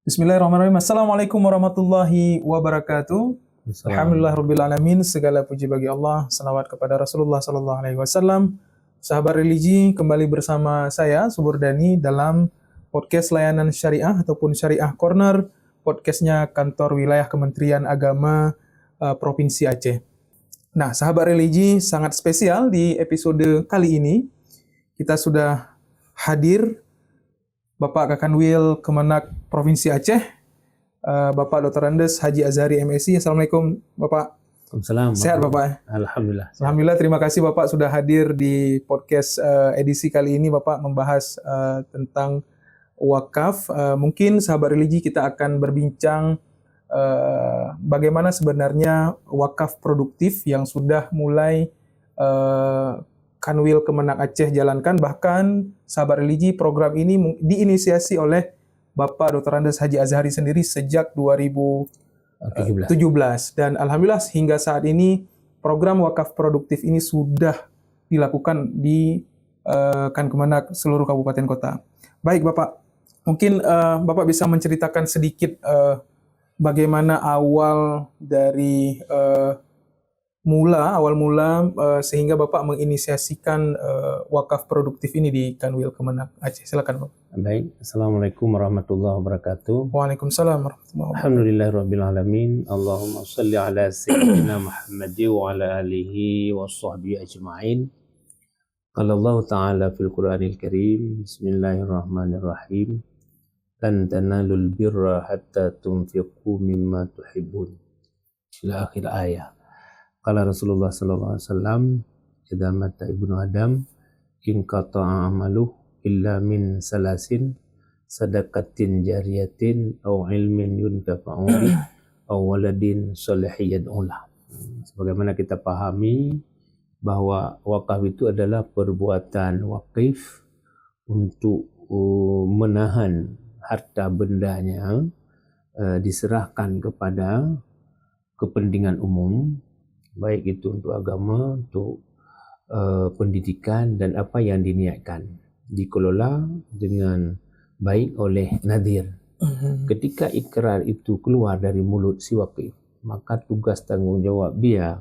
Bismillahirrahmanirrahim. Assalamualaikum warahmatullahi wabarakatuh. Alhamdulillah alamin. Segala puji bagi Allah. Salawat kepada Rasulullah sallallahu alaihi wasallam. Sahabat religi, kembali bersama saya Suburdani dalam podcast layanan syariah ataupun Syariah Corner, podcastnya Kantor Wilayah Kementerian Agama Provinsi Aceh. Nah, sahabat religi, sangat spesial di episode kali ini. Kita sudah hadir Bapak Kakanwil Kemenak Provinsi Aceh, Bapak Dr. Andes Haji Azhari MSI. Assalamualaikum Bapak. Waalaikumsalam. Sehat Bapak? Alhamdulillah. Alhamdulillah, terima kasih Bapak sudah hadir di podcast edisi kali ini. Bapak membahas tentang wakaf. Mungkin sahabat religi kita akan berbincang bagaimana sebenarnya wakaf produktif yang sudah mulai Kanwil Kemenak Aceh jalankan. Bahkan sahabat religi, program ini diinisiasi oleh Bapak Dr. Andes Haji Azhari sendiri sejak 2017. Dan alhamdulillah hingga saat ini program wakaf produktif ini sudah dilakukan di Kan Kemenak seluruh kabupaten kota. Baik Bapak, mungkin Bapak bisa menceritakan sedikit bagaimana awal dari awal mula sehingga Bapak menginisiasikan wakaf produktif ini di Kanwil Kemenak Aceh. Silakan Bapak. Baik, Assalamualaikum warahmatullahi wabarakatuh. Waalaikumsalam warahmatullahi wabarakatuh. Alhamdulillahirabbil alamin. Allahumma shalli ala sayyidina Muhammad wa ala alihi wa sahbihi ajma'in. Qala Allah Ta'ala fil Qur'anil Karim, Bismillahirrahmanirrahim. Lan tanalul birra hatta tunfiqu mimma tuhibbun. Ila akhir ayat. Qala Rasulullah sallallahu alaihi wasallam, idza mata ibnu Adam in qata'a amaluhu illa min salasin, sadaqatin jariyatin aw ilmin yuntafa'u bih aw waladin shalihin yad'ulah. Sebagaimana kita pahami bahwa wakaf itu adalah perbuatan wakif untuk menahan harta bendanya diserahkan kepada kepentingan umum, baik itu untuk agama, untuk pendidikan dan apa yang diniatkan, dikelola dengan baik oleh nadir. Ketika ikrar itu keluar dari mulut si wakif, maka tugas tanggungjawab dia,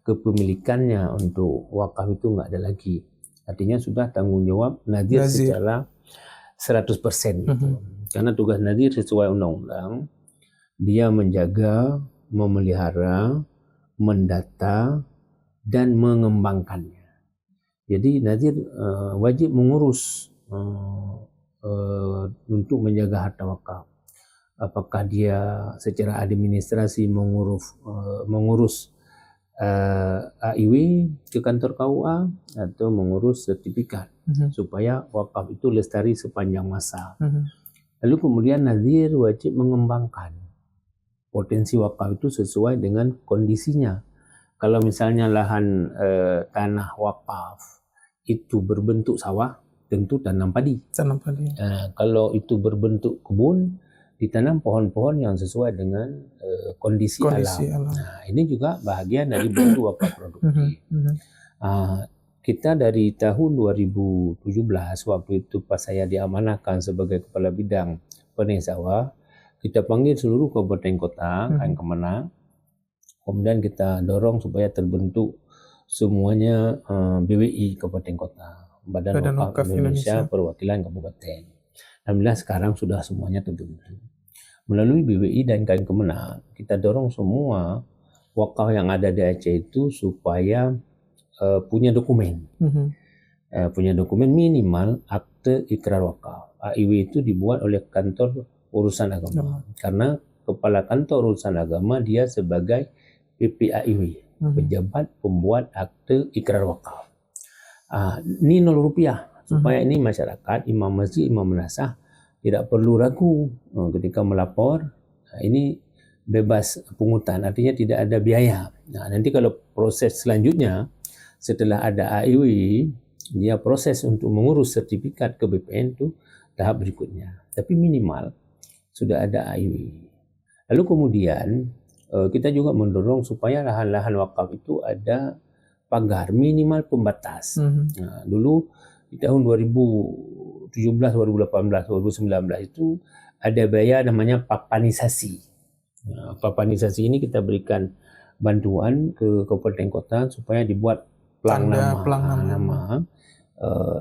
kepemilikannya untuk wakaf itu nggak ada lagi. Artinya sudah tanggungjawab nadir secara 100%. Gitu. Karena tugas nadir sesuai undang-undang, dia menjaga, memelihara, mendata dan mengembangkannya. Jadi nadir wajib mengurus untuk menjaga harta wakaf. Apakah dia secara administrasi mengurus AIW ke kantor KUA atau mengurus sertifikat supaya wakaf itu lestari sepanjang masa. Lalu kemudian nadir wajib mengembangkan potensi wakaf itu sesuai dengan kondisinya. Kalau misalnya lahan tanah wakaf itu berbentuk sawah, tentu tanam padi. Kalau itu berbentuk kebun, ditanam pohon-pohon yang sesuai dengan kondisi alam. Nah, ini juga bahagian dari bentuk wakaf produktif. Kita dari tahun 2017, waktu itu pas saya diamanahkan sebagai kepala bidang panen sawah, kita panggil seluruh kabupaten kota Kan Kemenak, kemudian kita dorong supaya terbentuk semuanya BWI kabupaten kota, Badan Wakaf Indonesia Perwakilan Kabupaten. Alhamdulillah sekarang sudah semuanya terbentuk. Melalui BWI dan Kan Kemenak, kita dorong semua wakaf yang ada di Aceh itu supaya punya dokumen. Punya dokumen minimal akte ikrar wakaf. AIW itu dibuat oleh kantor urusan agama. Karena kepala kantor urusan agama dia sebagai PPAIW, pejabat pembuat akte ikrar wakaf. Ini 0 rupiah supaya ini masyarakat, imam masjid, imam madrasah tidak perlu ragu ketika melapor. Ini bebas pungutan, artinya tidak ada biaya. Nah, nanti kalau proses selanjutnya setelah ada AIW, dia proses untuk mengurus sertifikat ke BPN itu tahap berikutnya. Tapi minimal sudah ada AIW. Lalu kemudian kita juga mendorong supaya lahan-lahan wakaf itu ada pagar minimal pembatas. Nah, dulu di tahun 2017, 2018, 2019 itu ada biaya namanya papanisasi. Papanisasi ini kita berikan bantuan ke kabupaten kota supaya dibuat pelang nama.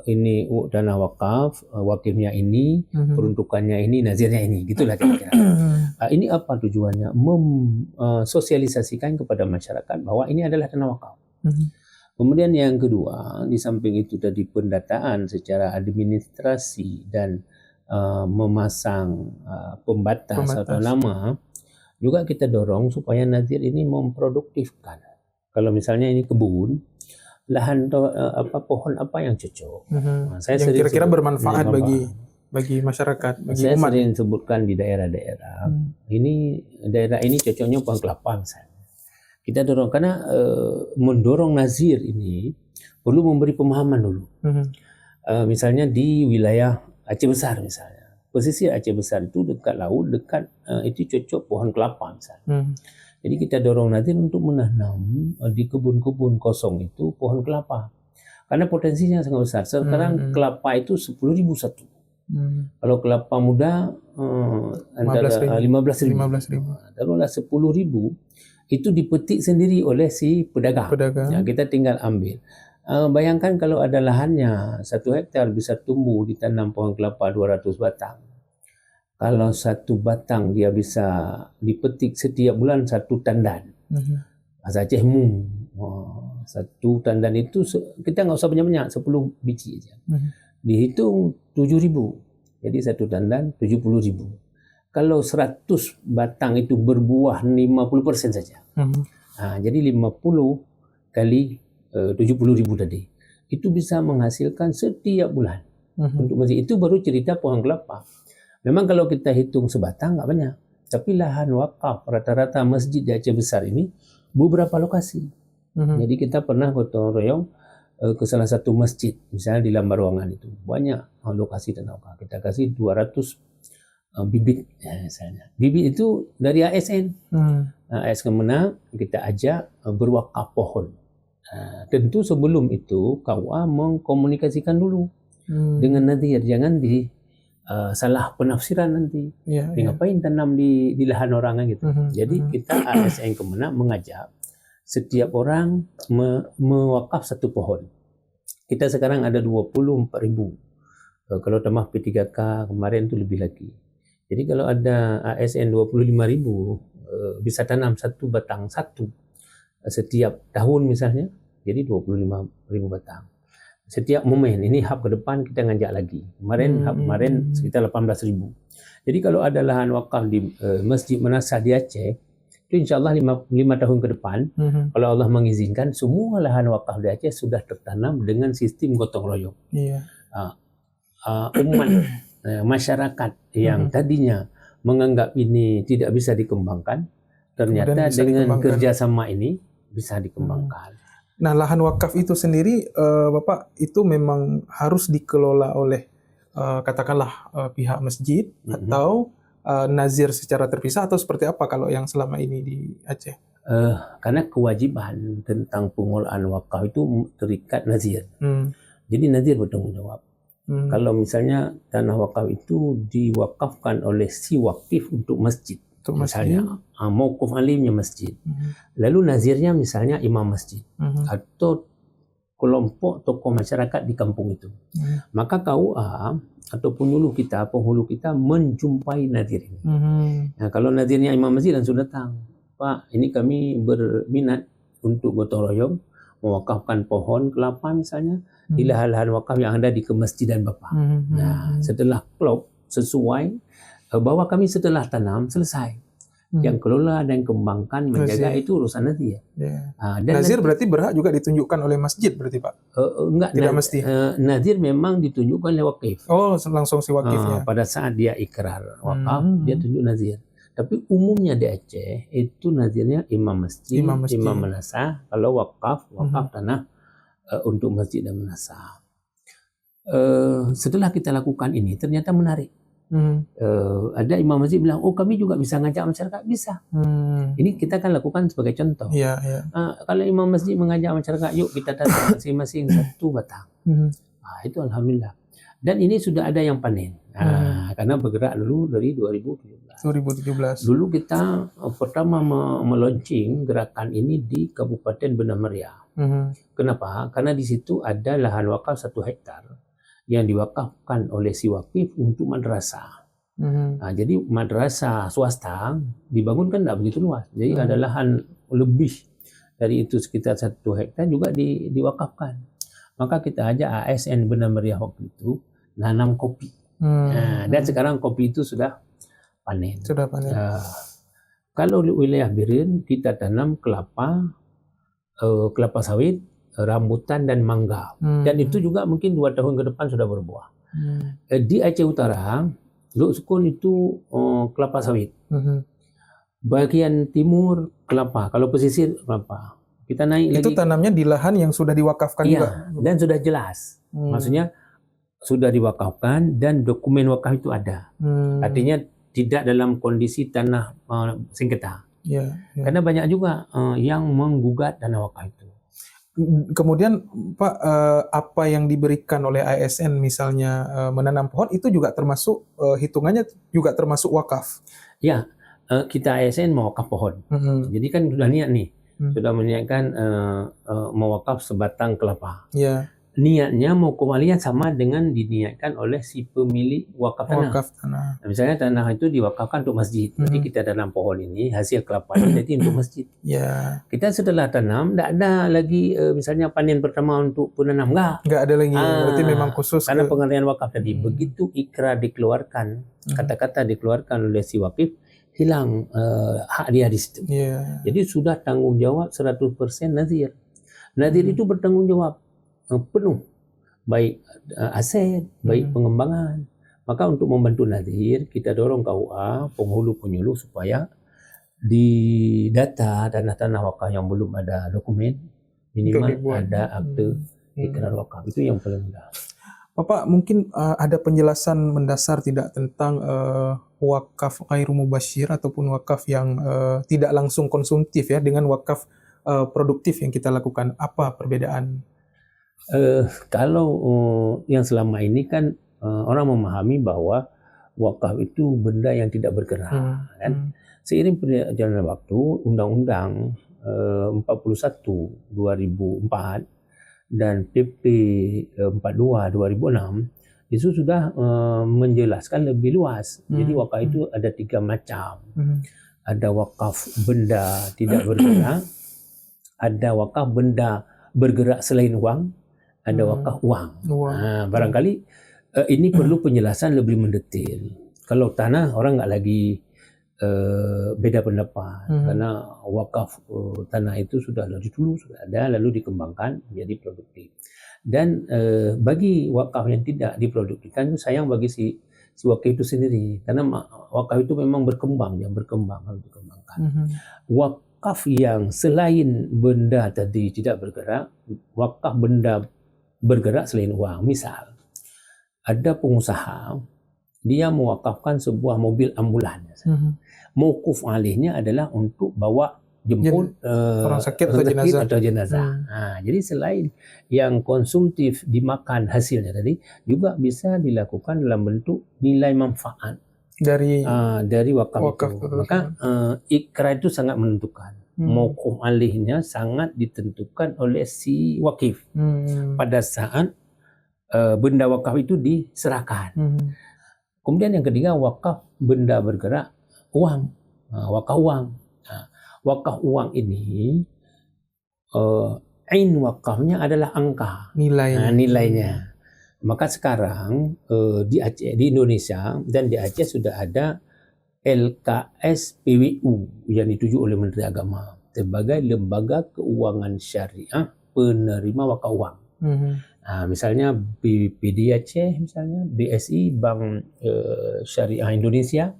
Ini dana wakaf, wakifnya ini, peruntukannya ini, nazirnya ini, gitulah kira-kira. Ini apa tujuannya? Sosialisasikan kepada masyarakat bahwa ini adalah dana wakaf. Kemudian yang kedua, di samping itu tadi pendataan secara administrasi dan memasang pembatas atau nama, juga kita dorong supaya nazir ini memproduktifkan. Kalau misalnya ini kebun, lahan pohon apa yang cocok. Saya yang kira-kira bermanfaat bagi masyarakat, bagi saya umat. Sering sebutkan di daerah-daerah. Ini daerah ini cocoknya pohon kelapa misalnya. Kita dorong karena mendorong nazir ini perlu memberi pemahaman dulu. Misalnya di wilayah Aceh Besar misalnya, posisi Aceh Besar itu dekat laut, itu cocok pohon kelapa misalnya. Jadi kita dorong nazir untuk menanam di kebun-kebun kosong itu pohon kelapa. Karena potensinya sangat besar. Sekarang kelapa itu 10.000 satu. Kalau kelapa muda antara 15.000. Taruhlah 10.000 itu dipetik sendiri oleh si pedagang. Ya, kita tinggal ambil. Bayangkan kalau ada lahannya 1 hektar bisa tumbuh ditanam pohon kelapa 200 batang. Kalau 1 batang dia bisa dipetik setiap bulan 1 tandan. Bahasa Aceh mu. 1 tandan itu kita nggak usah banyak-banyak, 10 biji aja. Dihitung 7.000. Jadi 1 tandan 70.000. Kalau 100 batang itu berbuah 50% saja. Jadi 50 kali 70.000 tadi. Itu bisa menghasilkan setiap bulan. Untuk masjid itu baru cerita pohon kelapa. Memang kalau kita hitung sebatang nggak banyak. Tapi lahan wakaf rata-rata masjid di Aceh Besar ini beberapa lokasi. Jadi kita pernah gotong royong ke salah satu masjid. Misalnya di Lambar Ruangan itu. Banyak lokasi tanah wakaf. Kita kasih 200 bibit misalnya. Bibit itu dari ASN. ASN Kemenang kita ajak berwakaf pohon. Tentu sebelum itu KUA mengkomunikasikan dulu dengan nazir, jangan salah penafsiran nanti. Ngapain tanam di lahan orang gitu. Jadi kita ASN Kemenang mengajak setiap orang mewakaf 1 pohon. Kita sekarang ada 24.000. Kalau tambah P3K kemarin itu lebih lagi. Jadi kalau ada ASN 25.000 bisa tanam 1 batang setiap tahun misalnya, jadi 25.000 batang. Setiap momen ini hab ke depan kita ngajak lagi. Kemarin sekitar 18.000. Jadi kalau ada lahan wakaf di Masjid Menasah di Aceh, itu insya Allah 5 tahun ke depan, kalau Allah mengizinkan, semua lahan wakaf di Aceh sudah tertanam dengan sistem gotong royong. Umat masyarakat yang tadinya menganggap ini tidak bisa dikembangkan, ternyata dengan kerjasama ini bisa dikembangkan. Nah, lahan wakaf itu sendiri, Bapak, itu memang harus dikelola oleh katakanlah pihak masjid atau nazir secara terpisah, atau seperti apa kalau yang selama ini di Aceh? Karena kewajiban tentang pengelolaan wakaf itu terikat nazir. Jadi nazir bertanggung jawab. Kalau misalnya tanah wakaf itu diwakafkan oleh si wakif untuk masjid, misalnya mauquf alimnya masjid, lalu nazirnya misalnya imam masjid atau kelompok tokoh masyarakat di kampung itu, maka KUA atau penghulu kita menjumpai nazir ini. Nah, kalau nazirnya imam masjid langsung datang, Pak, ini kami berminat untuk gotong royong mewakafkan pohon kelapa misalnya di lahan-lahan wakaf yang ada di kemasjidan Bapak. Nah, setelah klop sesuai, bahwa kami setelah tanam selesai. Yang kelola dan kembangkan menjaga itu urusan nazir. Dan nazir berarti berhak juga ditunjukkan oleh masjid berarti, Pak? Enggak, tidak mesti. Nazir memang ditunjukkan oleh wakif. Oh, langsung si wakifnya. Pada saat dia ikrar wakaf, dia tunjuk nazir. Tapi umumnya di Aceh itu nazirnya imam masjid. Imam menasah. Kalau wakaf tanah untuk masjid dan menasah. Setelah kita lakukan ini, ternyata menarik. Ada imam masjid bilang, oh kami juga bisa ngajak masyarakat, bisa. Ini kita kan lakukan sebagai contoh. Kalau imam masjid mengajak masyarakat, yuk kita tanam masing-masing 1 batang. Itu alhamdulillah. Dan ini sudah ada yang panen. karena bergerak dulu dari 2017. 2017. Dulu kita pertama meluncing gerakan ini di Kabupaten Banda Meriah. Kenapa? Karena di situ ada lahan wakaf 1 hektar yang diwakafkan oleh si wakif untuk madrasah. Jadi madrasah swasta dibangun kan tidak begitu luas. Jadi ada lahan lebih dari itu sekitar 1 hektar juga diwakafkan. Maka kita ajak ASN Banda Meriah waktu itu nanam kopi. Dan sekarang kopi itu sudah panen. Kalau wilayah Biren kita tanam kelapa sawit, rambutan dan mangga. Dan itu juga mungkin 2 tahun ke depan sudah berbuah. Di Aceh Utara, Luk Sukun itu kelapa sawit. Bagian timur kelapa, kalau pesisir kelapa. Kita naik itu lagi. Tanamnya di lahan yang sudah diwakafkan juga. Dan sudah jelas. Maksudnya sudah diwakafkan dan dokumen wakaf itu ada. Artinya tidak dalam kondisi tanah sengketa. Karena banyak juga yang menggugat tanah wakaf itu. Kemudian Pak, apa yang diberikan oleh ASN misalnya menanam pohon itu juga termasuk hitungannya juga termasuk wakaf. Ya, kita ASN mewakaf pohon. Jadi kan sudah niat nih. Sudah meniatkan mewakaf sebatang kelapa. Niatnya mau kembalian sama dengan diniatkan oleh si pemilik wakaf tanah. Misalnya tanah itu diwakafkan untuk masjid. Jadi kita tanam pohon ini, hasil kelapa ini jadi untuk masjid. Kita setelah tanam, tidak ada lagi misalnya panen pertama untuk penanam. Enggak ada lagi. Berarti memang khusus. Karena pengertian wakaf tadi. Begitu ikrar dikeluarkan, kata-kata dikeluarkan oleh si wakif, hilang hak dia di situ. Jadi sudah tanggung jawab 100% nazir. Nazir itu bertanggung jawab penuh, baik aset, baik pengembangan. Maka untuk membantu nazir, kita dorong KUA, penghulu penyuluh supaya di data tanah-tanah wakaf yang belum ada dokumen, minimal ada akte ikrar wakaf. Itu yang paling mudah. Bapak mungkin ada penjelasan mendasar tidak tentang wakaf ghairu mubasyir ataupun wakaf yang tidak langsung konsumtif ya dengan wakaf produktif yang kita lakukan. Apa perbedaan? Kalau yang selama ini kan orang memahami bahwa wakaf itu benda yang tidak bergerak. Kan? Seiring perjalanan waktu, Undang-Undang 41 2004 dan PP 42 2006 itu sudah menjelaskan lebih luas. Jadi wakaf itu ada 3 macam. Ada wakaf benda tidak bergerak, ada wakaf benda bergerak selain uang, ada wakaf uang. Barangkali ini perlu penjelasan lebih mendetail. Kalau tanah orang nggak lagi beda pendapat karena wakaf tanah itu sudah dari dulu sudah ada lalu dikembangkan menjadi produktif. Dan bagi wakaf yang tidak diproduktifkan itu sayang bagi si wakaf itu sendiri karena wakaf itu memang berkembang harus dikembangkan. Wakaf yang selain benda tadi tidak bergerak, wakaf benda bergerak selain uang. Misal ada pengusaha dia mewakafkan sebuah mobil ambulans. Mauquf alihnya adalah untuk bawa jemput orang sakit atau jenazah. Jadi selain yang konsumtif dimakan hasilnya tadi, juga bisa dilakukan dalam bentuk nilai manfaat dari wakaf itu. Maka ikrar itu sangat menentukan. Mauquf alihnya sangat ditentukan oleh si wakif pada saat benda wakaf itu diserahkan. Kemudian yang ketiga wakaf benda bergerak uang, wakaf uang. Wakaf uang ini ain wakafnya adalah angka nilainya. Maka sekarang di Aceh, di Indonesia dan di Aceh sudah ada LKS PWU yang dituju oleh Menteri Agama sebagai lembaga keuangan syariah penerima wakaf uang. Misalnya BPD Aceh, misalnya BSI Bank Syariah Indonesia.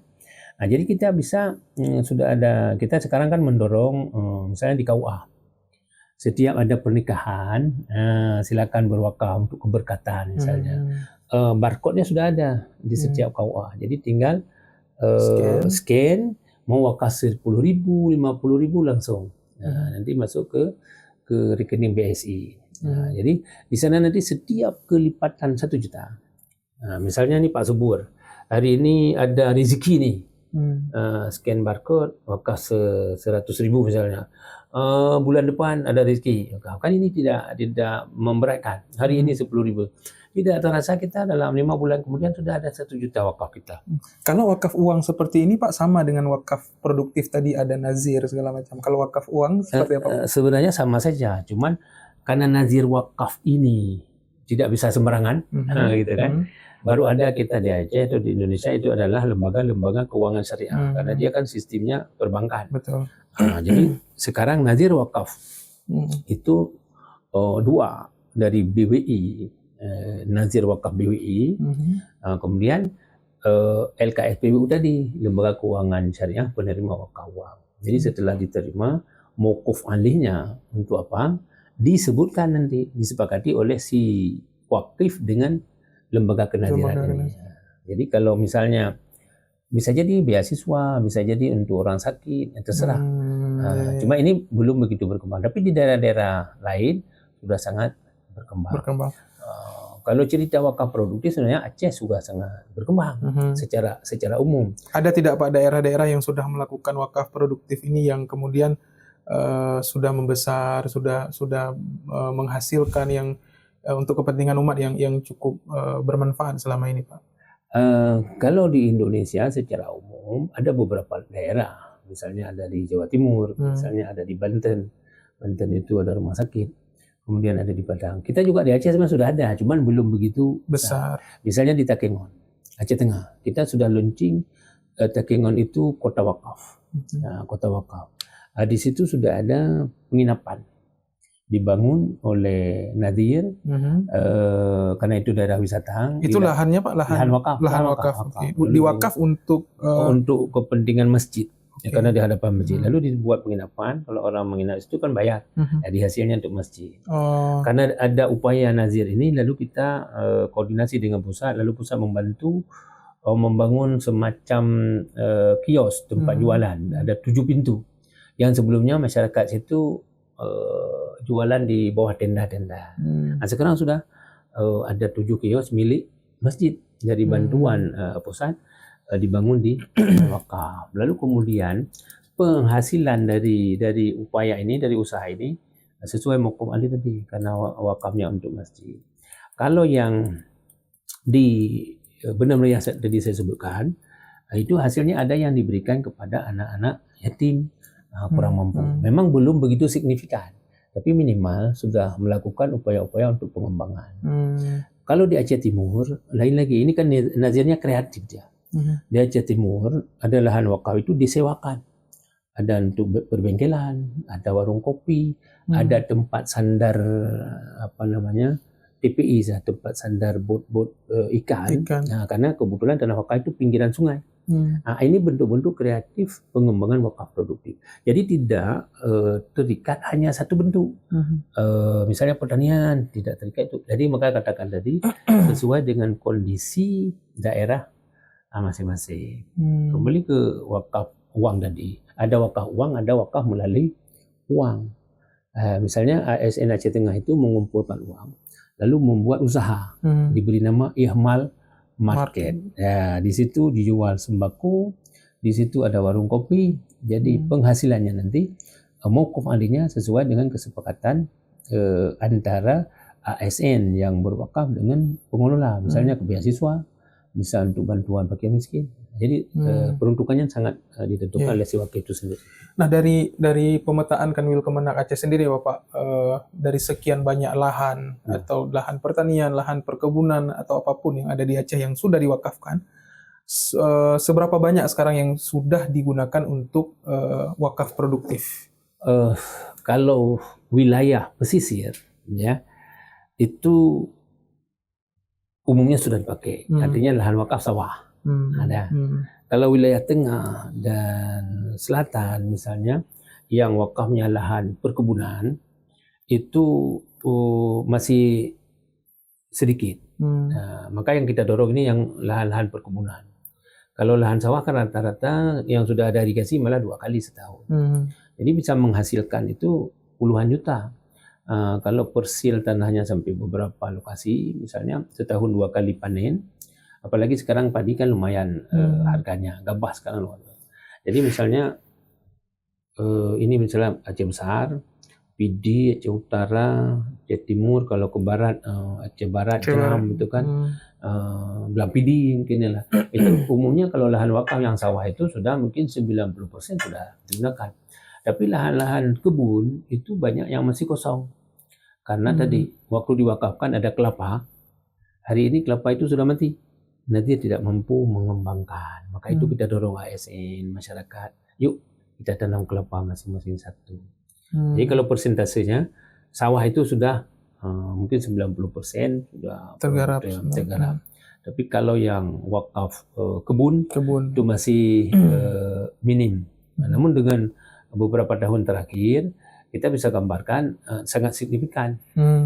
Jadi kita bisa sudah ada, kita sekarang kan mendorong misalnya di KUA setiap ada pernikahan silakan berwakaf untuk keberkatan misalnya. Barcode-nya sudah ada di setiap KUA. Jadi tinggal scan mau wakaf 10.000, 50.000 langsung. Nanti masuk ke rekening BSI. Jadi di sana nanti setiap kelipatan 1 juta. Misalnya nih Pak Subur hari ini ada rezeki nih, scan barcode wakaf 100.000 misalnya, bulan depan ada rezeki, kan ini tidak memberatkan. Hari ini 10.000, tidak terasa kita dalam 5 bulan kemudian sudah ada 1 juta wakaf kita. Kalau wakaf uang seperti ini Pak sama dengan wakaf produktif tadi, ada nazir segala macam. Kalau wakaf uang seperti apa? Sebenarnya sama saja, cuman karena nazir wakaf ini tidak bisa sembarangan, gitu kan. Baru ada kita di Aceh atau di Indonesia itu adalah lembaga-lembaga keuangan syariah, karena dia kan sistemnya perbankan. Betul. Jadi sekarang nazir wakaf itu 2 dari BWI, nazir wakaf BWI, kemudian LKSPWU tadi, lembaga keuangan syariah penerima wakaf uang. Jadi setelah diterima, mauquf alihnya untuk apa? Disebutkan nanti, disepakati oleh si wakif dengan lembaga kenaziran ini. Jadi kalau misalnya bisa jadi beasiswa, bisa jadi untuk orang sakit, terserah. Cuma ini belum begitu berkembang. Tapi di daerah-daerah lain sudah sangat berkembang. Kalau cerita wakaf produktif sebenarnya Aceh juga sangat berkembang secara umum. Ada tidak Pak daerah-daerah yang sudah melakukan wakaf produktif ini yang kemudian sudah membesar, sudah menghasilkan yang untuk kepentingan umat yang cukup bermanfaat selama ini, Pak? Kalau di Indonesia secara umum ada beberapa daerah, misalnya ada di Jawa Timur, misalnya ada di Banten. Banten itu ada rumah sakit, kemudian ada di Padang. Kita juga di Aceh sebenarnya sudah ada, cuman belum begitu besar. Misalnya di Takengon, Aceh Tengah, kita sudah launching Takengon itu kota wakaf. Kota wakaf. Di situ sudah ada penginapan dibangun oleh Nadir, karena itu daerah wisata. Itu lahannya Pak, lahan wakaf. Diwakaf untuk kepentingan masjid, karena di hadapan masjid. Lalu dibuat penginapan. Kalau orang menginap itu kan bayar, jadi hasilnya untuk masjid. Karena ada upaya Nazir ini, lalu kita koordinasi dengan pusat, lalu pusat membantu membangun semacam kios tempat jualan. Ada 7 pintu. Yang sebelumnya masyarakat situ jualan di bawah tenda-tenda. Nah, sekarang sudah ada 7 kios milik masjid dari bantuan pusat, dibangun di wakaf. Lalu kemudian penghasilan dari upaya ini, dari usaha ini sesuai mauquf alih tadi, karena wakafnya untuk masjid. Kalau yang di benar-benar yang tadi saya sebutkan, itu hasilnya ada yang diberikan kepada anak-anak yatim, kurang mampu. Memang belum begitu signifikan, tapi minimal sudah melakukan upaya-upaya untuk pengembangan. Kalau di Aceh Timur, lain lagi. Ini kan nazirnya kreatif dia. Di Aceh Timur ada lahan wakaf itu disewakan. Ada untuk perbengkelan, ada warung kopi, ada tempat sandar TPI, tempat sandar bot ikan. Nah, karena kebetulan tanah wakaf itu pinggiran sungai. Nah, ini bentuk-bentuk kreatif pengembangan wakaf produktif. Jadi tidak terikat hanya satu bentuk. Misalnya pertanian tidak terikat itu. Jadi maka katakan tadi sesuai dengan kondisi daerah masing-masing. Kembali ke wakaf uang tadi. Ada wakaf uang, ada wakaf melalui uang. Misalnya ASN Aceh Tengah itu mengumpulkan uang, lalu membuat usaha, diberi nama Ihmal Market. Ya, di situ dijual sembako, di situ ada warung kopi. Jadi penghasilannya nanti mauquf alihnya sesuai dengan kesepakatan antara ASN yang berwakaf dengan pengelola, misalnya ke beasiswa, bisa untuk bantuan fakir miskin. Jadi peruntukannya sangat ditentukan oleh si wakil itu sendiri. Nah, dari pemetaan Kanwil Kemenak Aceh sendiri Bapak, dari sekian banyak lahan atau lahan pertanian, lahan perkebunan atau apapun yang ada di Aceh yang sudah diwakafkan, seberapa banyak sekarang yang sudah digunakan untuk wakaf produktif? Kalau wilayah pesisir, ya, itu umumnya sudah dipakai. Artinya lahan wakaf sawah. Ada. Kalau wilayah tengah dan selatan misalnya, yang wakafnya lahan perkebunan itu masih sedikit. Nah, maka yang kita dorong ini yang lahan-lahan perkebunan. Kalau lahan sawah kan rata-rata yang sudah ada irigasi malah 2 kali setahun. Jadi bisa menghasilkan itu puluhan juta. Kalau persil tanahnya sampai beberapa lokasi, misalnya setahun 2 kali panen, Apalagi sekarang padi kan lumayan harganya, gabah sekarang lumayan. Jadi misalnya ini misalnya Aceh Besar, PD, Aceh Utara, Aceh Timur, kalau ke barat Aceh Barat, Jeram itu kan Belang PD mungkin lah. Itu umumnya kalau lahan wakaf yang sawah itu sudah mungkin 90% sudah digunakan. Tapi lahan-lahan kebun itu banyak yang masih kosong. Karena tadi waktu diwakafkan ada kelapa, hari ini kelapa itu sudah mati. Nanti tidak mampu mengembangkan. Maka itu kita dorong ASN, masyarakat, yuk kita tanam kelapa masing-masing satu. Jadi kalau persentasenya sawah itu sudah mungkin 90% sudah tergarap. Tapi kalau yang wakaf kebun itu masih minim. Namun dengan beberapa tahun terakhir kita bisa gambarkan sangat signifikan.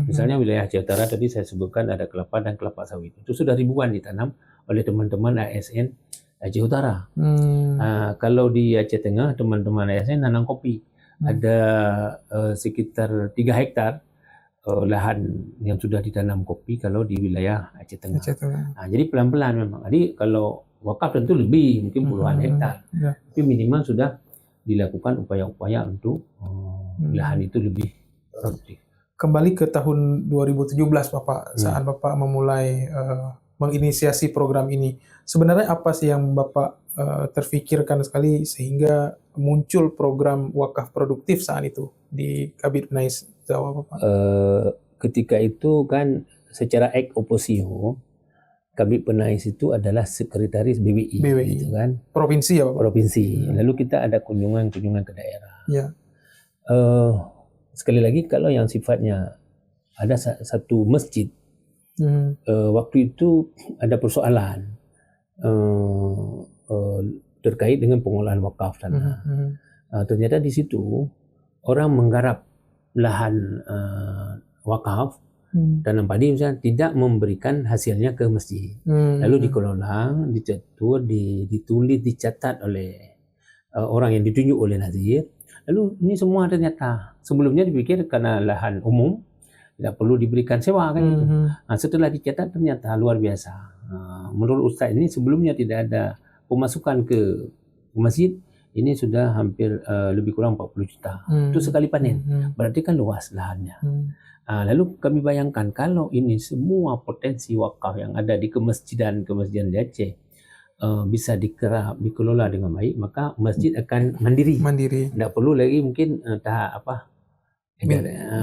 Misalnya wilayah Aceh Utara tadi saya sebutkan ada kelapa dan kelapa sawit. Itu sudah ribuan ditanam oleh teman-teman ASN Aceh Utara. Kalau di Aceh Tengah teman-teman ASN nanam kopi. Ada sekitar 3 hektar lahan yang sudah ditanam kopi kalau di wilayah Aceh Tengah. Jadi pelan-pelan memang. Jadi kalau wakaf tentu lebih, mungkin puluhan hektar. Tapi minimal sudah dilakukan upaya-upaya untuk lahan itu lebih produktif. Kembali ke tahun 2017 Bapak, saat Bapak memulai menginisiasi program ini. Sebenarnya apa sih yang Bapak terfikirkan sekali sehingga muncul program wakaf produktif saat itu di Kabid Unais Jawa Bapak? Ketika itu kan secara ex officio Kabid Unais itu adalah sekretaris BWI. Gitu kan? Provinsi ya Bapak? Provinsi. Lalu kita ada kunjungan-kunjungan ke daerah. Ya. Sekali lagi kalau yang sifatnya ada satu masjid, waktu itu ada persoalan terkait dengan pengolahan wakaf tanah. Ternyata di situ orang menggarap lahan wakaf tanam padi misalnya tidak memberikan hasilnya ke masjid. Lalu dikelola, dicatur, ditulis, dicatat oleh orang yang ditunjuk oleh nazir. Lalu ini semua ternyata sebelumnya dipikir karena lahan umum tidak perlu diberikan sewa kan itu. Setelah dicatat ternyata luar biasa. Menurut Ustaz ini sebelumnya tidak ada pemasukan ke masjid, ini sudah hampir lebih kurang 40 juta. Itu sekali panen. Berarti kan luas lahannya. Lalu kami bayangkan kalau ini semua potensi wakaf yang ada di kemasjidan di Aceh bisa dikelola dengan baik, maka masjid akan mandiri. Tidak perlu lagi mungkin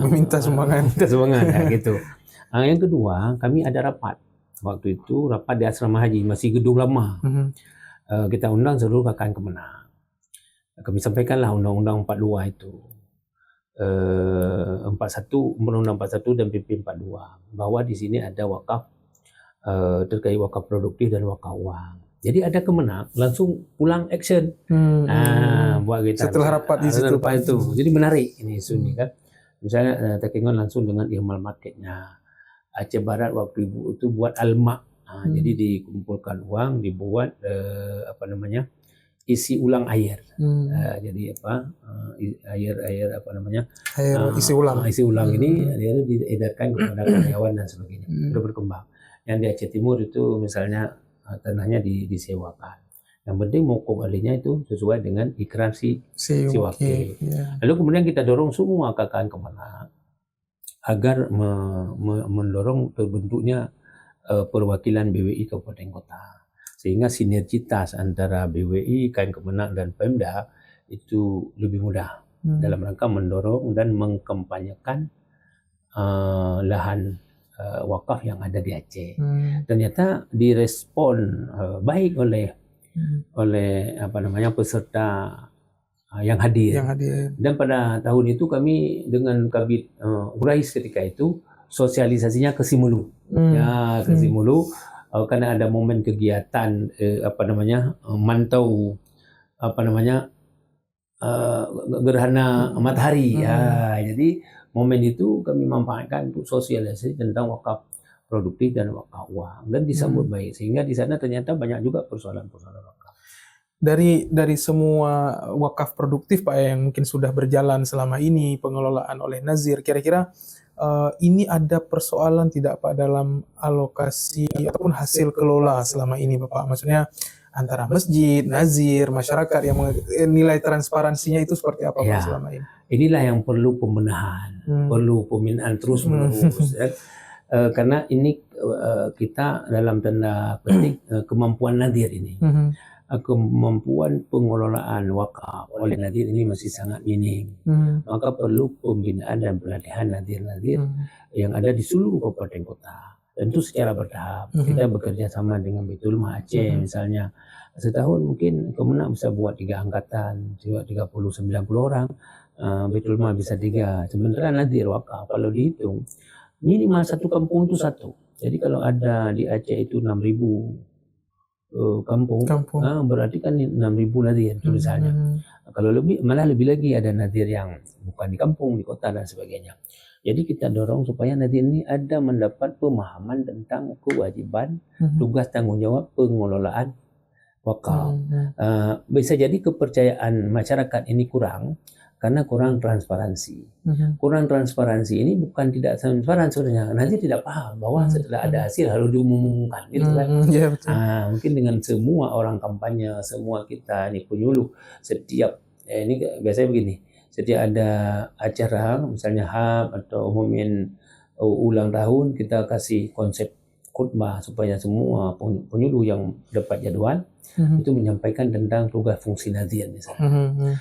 meminta sumbangan. Gitu. Yang kedua, kami ada rapat. Waktu itu rapat di asrama haji, masih gedung lama. Kita undang seluruh KKN Kemenang. Kami sampaikanlah Undang-Undang 42 itu. 41, Undang-Undang 41 dan PP 42 bahwa di sini ada wakaf terkait wakaf produktif dan wakaf uang. Jadi ada Kemenang langsung pulang action. Buat kita setelah rapat di situ itu. Jadi menarik ini isu ini kan. Misalnya Takengon langsung dengan Imal Marketnya. Aceh Barat waktu itu buat almak. Jadi dikumpulkan uang, dibuat isi ulang air. Jadi air isi ulang. Isi ulang ini dia diedarkan kepada karyawan dan sebagainya. Sudah berkembang. Yang di Aceh Timur itu misalnya tanahnya disewakan. Yang penting mokok alihnya itu sesuai dengan ikrar si wakil. Lalu kemudian kita dorong semua KKN Kemenang agar mendorong terbentuknya perwakilan BWI Kabupaten Kota. Sehingga sinergitas antara BWI, KKN Kemenang dan Pemda itu lebih mudah dalam rangka mendorong dan mengkampanyekan lahan wakaf yang ada di Aceh. Ternyata direspon baik oleh peserta yang hadir. Dan pada tahun itu kami dengan Kabid Unais ketika itu sosialisasinya ke Simulu. Ke Simulu karena ada momen kegiatan mantau gerhana matahari. Jadi momen itu kami manfaatkan untuk sosialisasi tentang wakaf produktif dan wakaf uang dan disambut baik, sehingga di sana ternyata banyak juga persoalan wakaf. Dari semua wakaf produktif Pak yang mungkin sudah berjalan selama ini pengelolaan oleh Nazir, kira-kira ini ada persoalan tidak Pak dalam alokasi ataupun hasil kelola selama ini Bapak? Maksudnya antara masjid, Nazir, masyarakat yang nilai transparansinya itu seperti apa Pak Ya, selama ini? inilah yang perlu pembenahan, perlu pembinaan terus menerus. Karena ini kita dalam tanda petik kemampuan Nadir ini. Kemampuan pengelolaan wakaf oleh Nadir ini masih sangat minim. Maka perlu pembinaan dan pelatihan Nadir-Nadir yang ada di seluruh kabupaten kota. Tentu secara bertahap. Kita bekerja sama dengan Baitul Mal Aceh misalnya. Setahun mungkin Kemenang bisa buat 3 angkatan, 30-90 orang. Baitul Mal bisa 3. Sementara Nadir wakaf kalau dihitung minimal satu kampung itu satu. Jadi kalau ada di Aceh itu 6.000 kampung. Berarti kan 6.000 nadir itu misalnya. Kalau malah lebih lagi ada nadir yang bukan di kampung, di kota dan sebagainya. Jadi kita dorong supaya nadir ini ada mendapat pemahaman tentang kewajiban, tugas tanggung jawab pengelolaan wakaf. Bisa jadi kepercayaan masyarakat ini kurang karena kurang transparansi. Kurang transparansi ini bukan tidak transparan sebenarnya. Nanti tidak paham bahwa setelah ada hasil harus diumumkan. Gitu kan? Mungkin dengan semua orang kampanye, semua kita ini penyuluh, setiap ini biasanya begini, setiap ada acara misalnya HAB atau umumin ulang tahun, kita kasih konsep khutbah supaya semua penyuluh yang dapat jadwal itu menyampaikan tentang tugas fungsi nadir misalnya.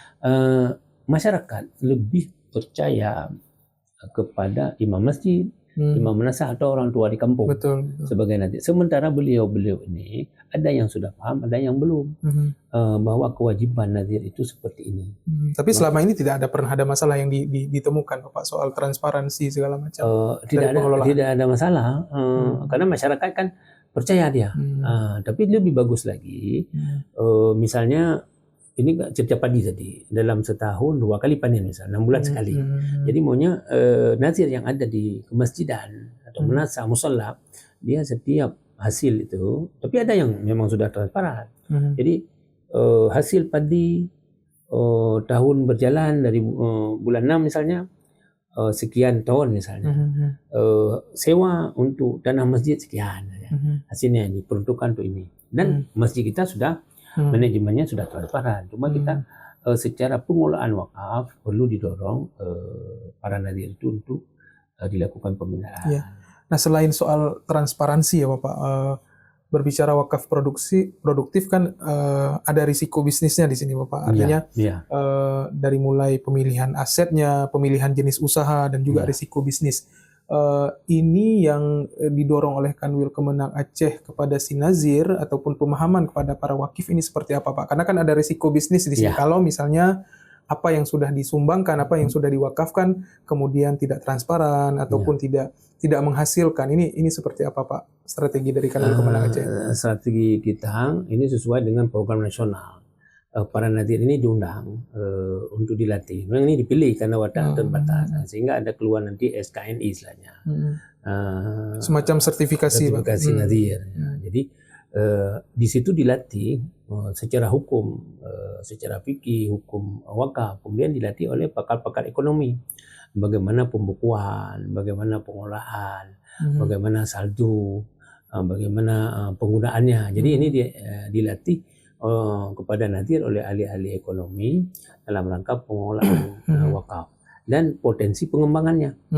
Masyarakat lebih percaya kepada imam masjid, imam nasah atau orang tua di kampung sebagai nadir. Sementara beliau-beliau ini ada yang sudah paham, ada yang belum bahwa kewajiban nadir itu seperti ini. Tapi selama ini tidak pernah ada masalah yang ditemukan Pak soal transparansi segala macam. Tidak ada masalah karena masyarakat kan percaya dia. Tapi lebih bagus lagi, misalnya ini setiap padi tadi dalam setahun 2 kali panen misalnya 6 bulan sekali. Jadi maunya nazir yang ada di kemasjidan atau menasa musalla dia setiap hasil itu, tapi ada yang memang sudah transparan. Jadi hasil padi tahun berjalan dari bulan 6 misalnya sekian ton misalnya. Sewa untuk tanah masjid sekian. Hasilnya diperuntukkan untuk ini. Dan masjid kita sudah manajemennya sudah transparan. Cuma kita secara pengelolaan wakaf perlu didorong para nadir itu untuk dilakukan pembinaan. Nah selain soal transparansi ya Bapak, berbicara wakaf produktif kan ada risiko bisnisnya di sini Bapak. Artinya dari mulai pemilihan asetnya, pemilihan jenis usaha dan juga risiko bisnis. Ini yang didorong oleh Kanwil Kemenang Aceh kepada si Nazir ataupun pemahaman kepada para wakif ini seperti apa Pak? Karena kan ada risiko bisnis di sini. Kalau misalnya apa yang sudah disumbangkan, apa yang sudah diwakafkan kemudian tidak transparan ataupun tidak menghasilkan, ini seperti apa Pak strategi dari Kanwil Kemenang Aceh? Strategi kita ini sesuai dengan program nasional. Para nadir ini diundang untuk dilatih. Memang ini dipilih karena wadah terbatas, sehingga ada keluar nanti SKNI istilahnya. Semacam sertifikasi nadir. Jadi di situ dilatih secara hukum, secara fikih, hukum wakaf, kemudian dilatih oleh pakar-pakar ekonomi. Bagaimana pembukuan, bagaimana pengolahan, bagaimana saldo, bagaimana penggunaannya. Jadi ini dilatih kepada nadir oleh ahli-ahli ekonomi dalam rangka pengelolaan wakaf dan potensi pengembangannya.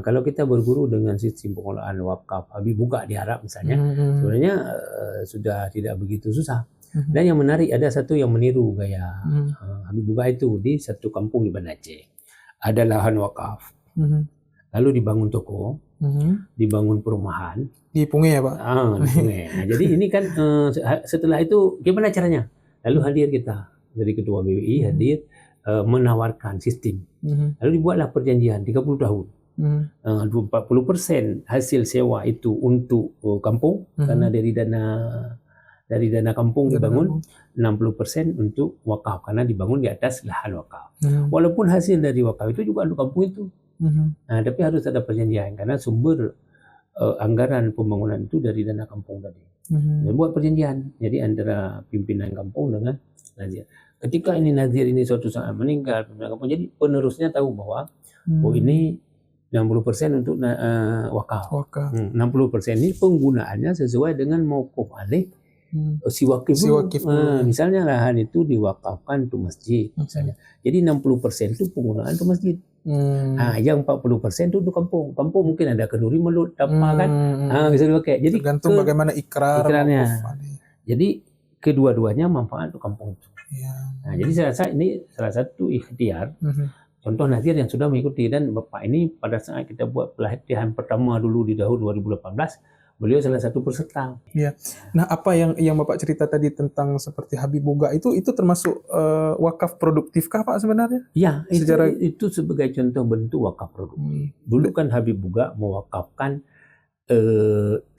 Kalau kita berguru dengan sistem pengelolaan wakaf Habib Buka di Arab misalnya, sebenarnya sudah tidak begitu susah. Dan yang menarik, ada satu yang meniru gaya Habib Buka itu di satu kampung di Banda Aceh. Ada lahan wakaf, lalu dibangun toko, dibangun perumahan. Di Punge ya Pak? Di Punge. Nah, jadi ini kan setelah itu gimana caranya? Lalu hadir kita dari Ketua BWI hadir menawarkan sistem. Lalu dibuatlah perjanjian 30 tahun. 40% hasil sewa itu untuk kampung karena dari dana kampung dibangun, 60% untuk wakaf karena dibangun di atas lahan wakaf. Walaupun hasil dari wakaf itu juga untuk kampung itu. Nah, tapi harus ada perjanjian karena sumber anggaran pembangunan itu dari dana kampung tadi. Dan buat perjanjian. Jadi antara pimpinan kampung dengan nazir. Ketika ini nazir ini suatu saat meninggal, pimpinan kampung, jadi penerusnya tahu bahwa oh ini 60% untuk wakaf. 60% ini penggunaannya sesuai dengan mauquf alaih si wakif dulu. Misalnya lahan itu diwakafkan untuk masjid misalnya. Jadi 60% itu penggunaan untuk masjid. Yang 40% itu untuk kampung. Kampung mungkin ada kenduri, melut, tapa kan. Bisa dipakai. Jadi tergantung bagaimana ikrarnya. Jadi kedua-duanya manfaat untuk kampung itu. Jadi saya rasa ini salah satu ikhtiar. Contoh nazir yang sudah mengikuti, dan Bapak ini pada saat kita buat pelatihan pertama dulu di tahun 2018, beliau salah satu peserta. Ya. Nah, apa yang Bapak cerita tadi tentang seperti Habib Buga itu termasuk wakaf produktifkah Pak sebenarnya? Ya, itu sebagai contoh bentuk wakaf produktif. Dulu kan Habib Buga mewakafkan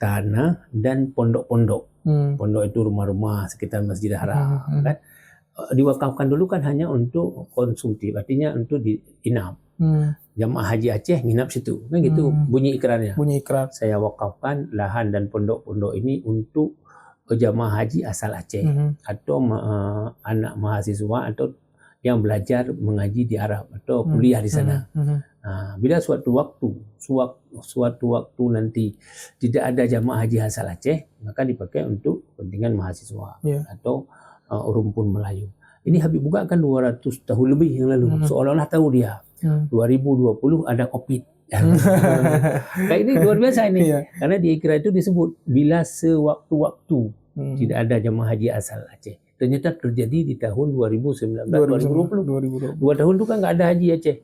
tanah dan pondok-pondok. Pondok itu rumah-rumah sekitar Masjidil Haram, kan? Diwakafkan dulu kan hanya untuk konsumtif, artinya untuk diinap. Jamaah Haji Aceh nginap situ, kan gitu bunyi ikrarnya. Bunyi ikrar. Saya wakafkan lahan dan pondok-pondok ini untuk jamaah haji asal Aceh atau anak mahasiswa atau yang belajar mengaji di Arab atau kuliah di sana. Bila suatu waktu nanti tidak ada jamaah haji asal Aceh, maka dipakai untuk kepentingan mahasiswa atau rumpun Melayu. Ini Habib Buga kan 200 tahun lebih yang lalu, seolah-olah tahu dia. 2020 ada COVID. Kayak ini luar biasa ini. Karena di ikrar itu disebut bila sewaktu-waktu tidak ada jemaah haji asal Aceh. Ternyata terjadi di tahun 2019, 2020. 2 tahun itu kan nggak ada haji Aceh.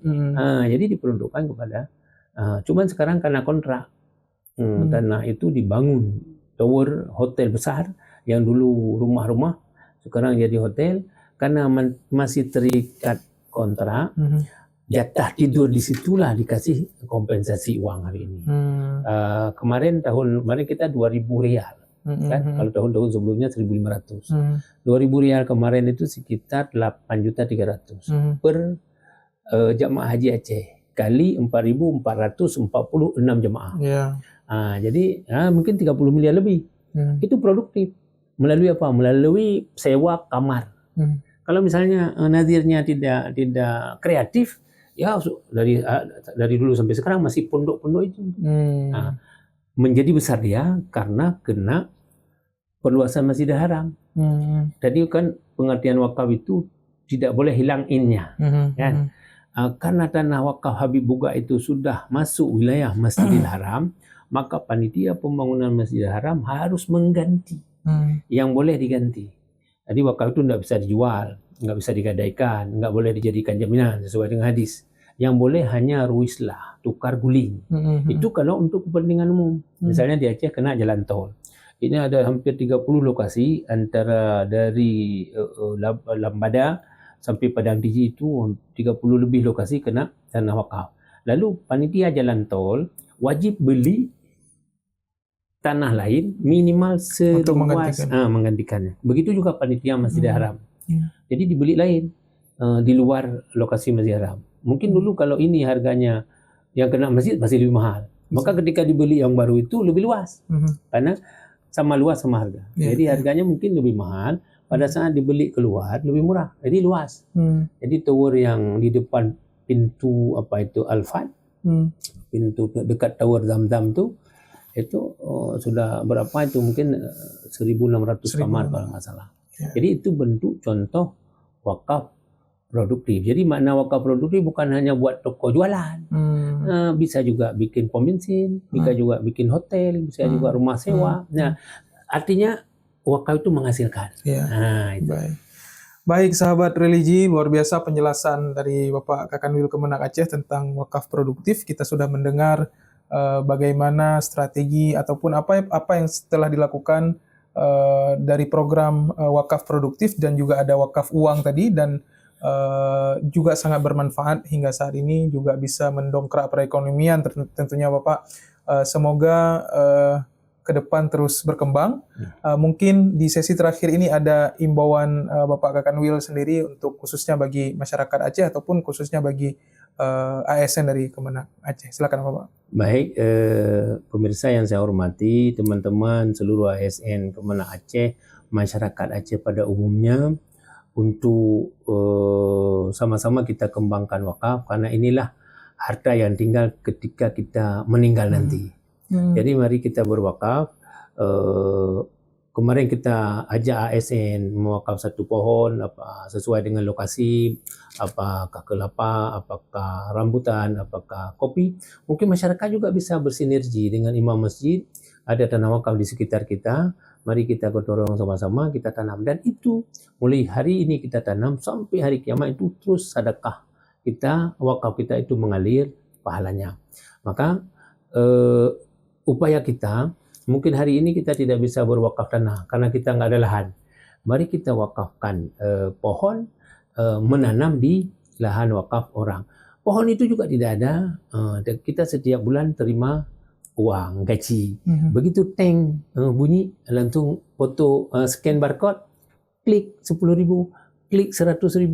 Jadi diperuntukkan kepada. Cuman sekarang karena kontrak tanah itu dibangun tower hotel besar yang dulu rumah-rumah, sekarang jadi hotel. Karena masih terikat kontrak, jatah tidur disitulah dikasih kompensasi uang hari ini. Kemarin kita 2.000 rial, kan? Kalau tahun-tahun sebelumnya 1.500. 2.000 rial kemarin itu sekitar 8.300.000 per jamaah haji Aceh kali 4.446 jamaah. Jadi mungkin 30 miliar lebih. Itu produktif. Melalui apa? Melalui sewa kamar. Kalau misalnya nazirnya tidak kreatif, ya dari dulu sampai sekarang masih pondok-pondok itu. Menjadi besar dia karena kena perluasan Masjidil Haram. Jadi kan pengertian wakaf itu tidak boleh hilang innya, kan? Karena tanah wakaf Habib Buga itu sudah masuk wilayah Masjidil Haram, maka panitia pembangunan Masjidil Haram harus mengganti yang boleh diganti. Jadi wakaf itu tidak bisa dijual, nggak bisa digadaikan, nggak boleh dijadikan jaminan sesuai dengan hadis. Yang boleh hanya ruislah, tukar guling. Itu kalau untuk kepentingan umum. Misalnya di Aceh kena jalan tol. Ini ada hampir 30 lokasi antara dari Lambada sampai Padang Diji itu 30 lebih lokasi kena tanah wakaf. Lalu panitia jalan tol wajib beli tanah lain minimal seluas menggantikannya. Begitu juga panitia Masjidil Haram. Jadi dibeli lain di luar lokasi Masjidil Haram. Mungkin dulu kalau ini harganya yang kena masjid masih lebih mahal. Maka ketika dibeli yang baru itu lebih luas. Karena sama luas sama harga. Jadi harganya mungkin lebih mahal. Pada saat dibeli keluar lebih murah. Jadi luas. Jadi tower yang di depan pintu Al-Fat, pintu dekat tower Zam-Zam itu sudah berapa itu mungkin 1.600 kamar kalau nggak salah. Jadi itu bentuk contoh wakaf produktif. Jadi makna wakaf produktif bukan hanya buat toko jualan, bisa juga bikin pom bensin, bisa juga bikin hotel, bisa juga rumah sewa. Nah, artinya wakaf itu menghasilkan. Itu. Baik sahabat religi, luar biasa penjelasan dari Bapak Kakanwil Kemenak Aceh tentang wakaf produktif. Kita sudah mendengar bagaimana strategi ataupun apa yang telah dilakukan dari program wakaf produktif dan juga ada wakaf uang tadi dan juga sangat bermanfaat hingga saat ini juga bisa mendongkrak perekonomian tentunya Bapak. Semoga ke depan terus berkembang. Mungkin di sesi terakhir ini ada imbauan Bapak Kakanwil sendiri untuk khususnya bagi masyarakat Aceh ataupun khususnya bagi ASN dari Kemenak Aceh. Silakan Bapak. Baik, pemirsa yang saya hormati, teman-teman seluruh ASN Kemenang Aceh, masyarakat Aceh pada umumnya, untuk sama-sama kita kembangkan wakaf, karena inilah harta yang tinggal ketika kita meninggal nanti. Jadi mari kita berwakaf. Kemarin kita ajak ASN mewakaf satu pohon sesuai dengan lokasi, apakah kelapa, apakah rambutan, apakah kopi. Mungkin masyarakat juga bisa bersinergi dengan imam masjid, ada tanah wakaf di sekitar kita. Mari kita gotong sama-sama kita tanam, dan itu mulai hari ini kita tanam sampai hari kiamat itu terus sedekah kita, wakaf kita itu mengalir pahalanya. Maka upaya kita, mungkin hari ini kita tidak bisa berwakaf tanah karena kita nggak ada lahan. Mari kita wakafkan pohon, menanam di lahan wakaf orang. Pohon itu juga tidak ada, kita setiap bulan terima uang gaji. Begitu teng bunyi, langsung foto, scan barcode, klik 10.000, klik 100.000,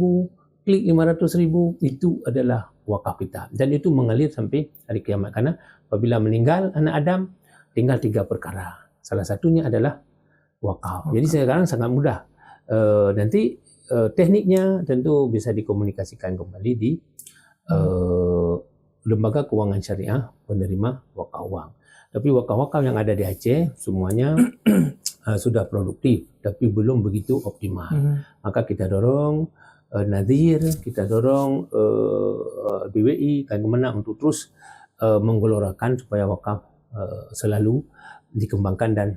klik 500.000, itu adalah wakaf kita. Dan itu mengalir sampai hari kiamat, karena apabila meninggal anak Adam, tinggal 3 perkara. Salah satunya adalah wakaf. Jadi sekarang sangat mudah. Nanti tekniknya tentu bisa dikomunikasikan kembali di lembaga keuangan syariah penerima wakaf uang. Tapi wakaf-wakaf yang ada di Aceh semuanya sudah produktif, tapi belum begitu optimal. Maka kita dorong Nadir, kita dorong BWI, Kemenang untuk terus menggelorakan supaya wakaf selalu dikembangkan dan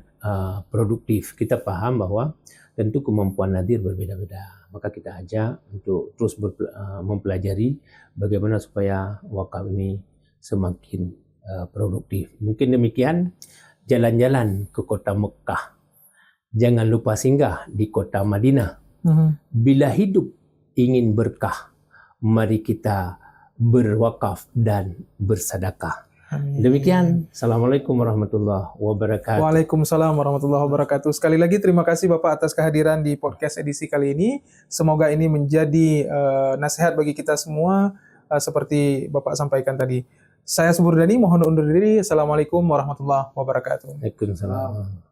produktif. Kita paham bahwa tentu kemampuan Nadir berbeda-beda. Maka kita ajak untuk terus mempelajari bagaimana supaya wakaf ini semakin produktif. Mungkin demikian, jalan-jalan ke kota Mekah. Jangan lupa singgah di kota Madinah. Bila hidup ingin berkah, mari kita berwakaf dan bersedekah. Amin. Demikian, Assalamualaikum warahmatullahi wabarakatuh. Waalaikumsalam warahmatullahi wabarakatuh. Sekali lagi terima kasih Bapak atas kehadiran di podcast edisi kali ini. Semoga ini menjadi nasihat bagi kita semua seperti Bapak sampaikan tadi. Saya Subur Dhani, mohon undur diri. Assalamualaikum warahmatullahi wabarakatuh. Waalaikumsalam.